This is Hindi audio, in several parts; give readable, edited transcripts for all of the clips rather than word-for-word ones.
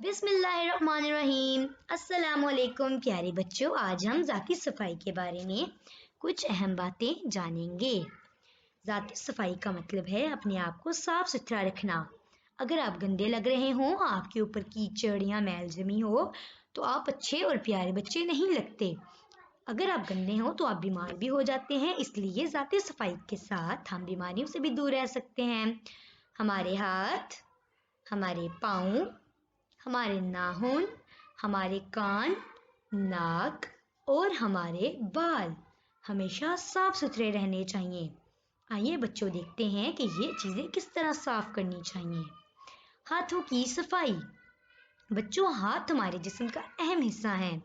बिस्मिल्लाहिर्रहमानिर्रहीम। अस्सलामुअलैकुम प्यारे बच्चों, आज हम ज़ाती सफाई के बारे में कुछ अहम बातें जानेंगे। ज़ाती सफाई का मतलब है अपने आप को साफ सुथरा रखना। अगर आप गंदे लग रहे हों, आपके ऊपर कीचड़ या मैल जमी हो, तो आप अच्छे और प्यारे बच्चे नहीं लगते। अगर आप गंदे हो तो आप बीमार भी हो जाते हैं, इसलिए ज़ाती सफाई के साथ हम बीमारियों से भी दूर रह सकते हैं। हमारे हाथ, हमारे पाँव, हमारे नाखून, हमारे कान, नाक और हमारे बाल हमेशा साफ सुथरे रहने चाहिए। आइए बच्चों देखते हैं कि ये चीज़ें किस तरह साफ करनी चाहिए। हाथों की सफाई। बच्चों, हाथ हमारे जिस्म का अहम हिस्सा है।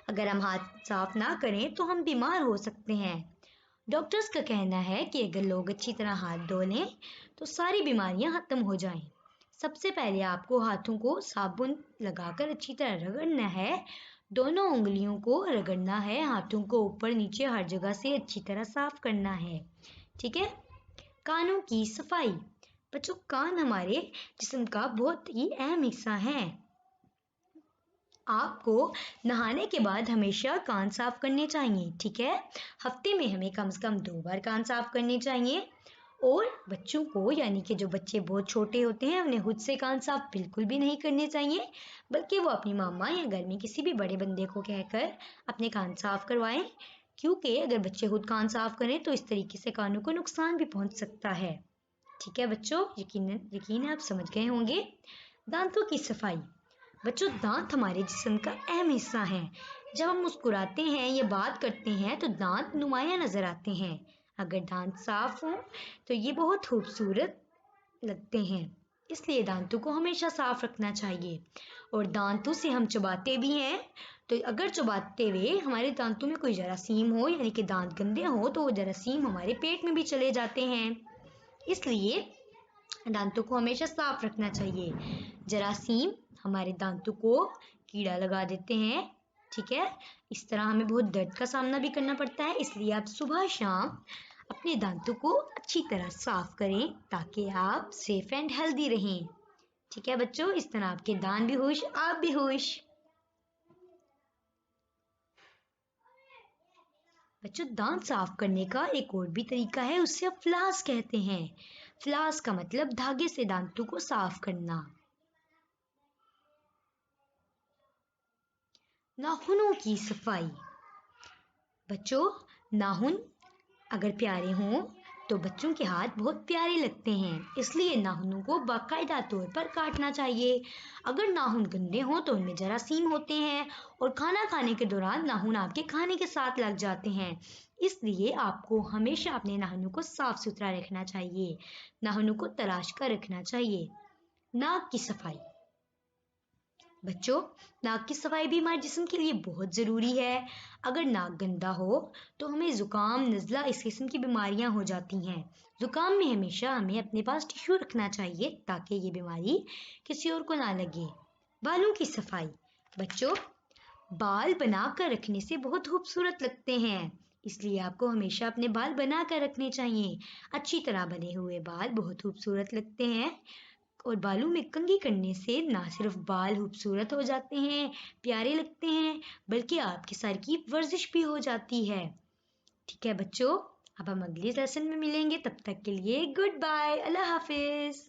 अगर हम हाथ साफ ना करें तो हम बीमार हो सकते हैं। डॉक्टर्स का कहना है कि अगर लोग अच्छी तरह हाथ धो लें तो सारी बीमारियां खत्म हो जाएं। सबसे पहले आपको हाथों को साबुन लगाकर अच्छी तरह रगड़ना है। दोनों उंगलियों को रगड़ना है। हाथों को ऊपर नीचे हर जगह से अच्छी तरह साफ करना है। ठीक है। कानों की सफाई। बच्चों, कान हमारे जिस्म का बहुत ही अहम हिस्सा है। आपको नहाने के बाद हमेशा कान साफ करने चाहिए। ठीक है। हफ्ते में हमें कम से कम 2 बार कान साफ करने चाहिए। और बच्चों को, यानी कि जो बच्चे बहुत छोटे होते हैं, उन्हें खुद से कान साफ बिल्कुल भी नहीं करने चाहिए, बल्कि वो अपनी मामा या घर में किसी भी बड़े बंदे को कहकर अपने कान साफ करवाएं। क्योंकि अगर बच्चे खुद कान साफ करें तो इस तरीके से कानों को नुकसान भी पहुंच सकता है। ठीक है बच्चों, यकीन आप समझ गए होंगे। दांतों की सफाई। बच्चों, दांत हमारे जिस्म का अहम हिस्सा है। जब हम मुस्कुराते हैं या बात करते हैं तो दांत नुमायां नजर आते हैं। अगर दांत साफ हों तो ये बहुत खूबसूरत लगते हैं, इसलिए दांतों को हमेशा साफ रखना चाहिए। और दांतों से हम चबाते भी हैं, तो अगर चबाते हुए हमारे दांतों में कोई जरासीम हो, यानी कि दांत गंदे हो, तो वो जरासीम हमारे पेट में भी चले जाते हैं। इसलिए दांतों को हमेशा साफ रखना चाहिए। जरासीम हमारे दांतों को कीड़ा लगा देते हैं। ठीक है। इस तरह हमें बहुत दर्द का सामना भी करना पड़ता है। इसलिए आप सुबह शाम अपने दांतों को अच्छी तरह साफ करें ताकि आप सेफ एंड हेल्दी रहें। ठीक है बच्चों, इस तरह आपके दांत भी खुश, आप भी खुश। बच्चों, दांत साफ करने का एक और भी तरीका है, उससे आप फ्लास कहते हैं। फ्लास का मतलब धागे से दांतों को साफ करना। नाखूनों की सफाई। बच्चों, नाखून अगर प्यारे हों तो बच्चों के हाथ बहुत प्यारे लगते हैं, इसलिए नाखूनों को बाकायदा तौर पर काटना चाहिए। अगर नाखून गंदे हों तो उनमें जरासीम होते हैं और खाना खाने के दौरान नाखून आपके खाने के साथ लग जाते हैं। इसलिए आपको हमेशा अपने नाखूनों को साफ सुथरा रखना चाहिए। नाखूनों को तराश कर रखना चाहिए। नाक की सफाई। बच्चों, नाक की सफाई भी हमारे जिस्म के लिए बहुत ज़रूरी है। अगर नाक गंदा हो तो हमें ज़ुकाम, नज़ला, इस किस्म की बीमारियां हो जाती हैं। ज़ुकाम में हमेशा हमें अपने पास टिश्यू रखना चाहिए ताकि ये बीमारी किसी और को ना लगे। बालों की सफाई। बच्चों, बाल बनाकर रखने से बहुत खूबसूरत लगते हैं, इसलिए आपको हमेशा अपने बाल बनाकर रखने चाहिए। अच्छी तरह बने हुए बाल बहुत खूबसूरत लगते हैं। और बालों में कंघी करने से ना सिर्फ बाल खूबसूरत हो जाते हैं, प्यारे लगते हैं, बल्कि आपके सर की वर्जिश भी हो जाती है। ठीक है बच्चों, अब हम अगले लेसन में मिलेंगे। तब तक के लिए गुड बाय, अल्लाह हाफिज।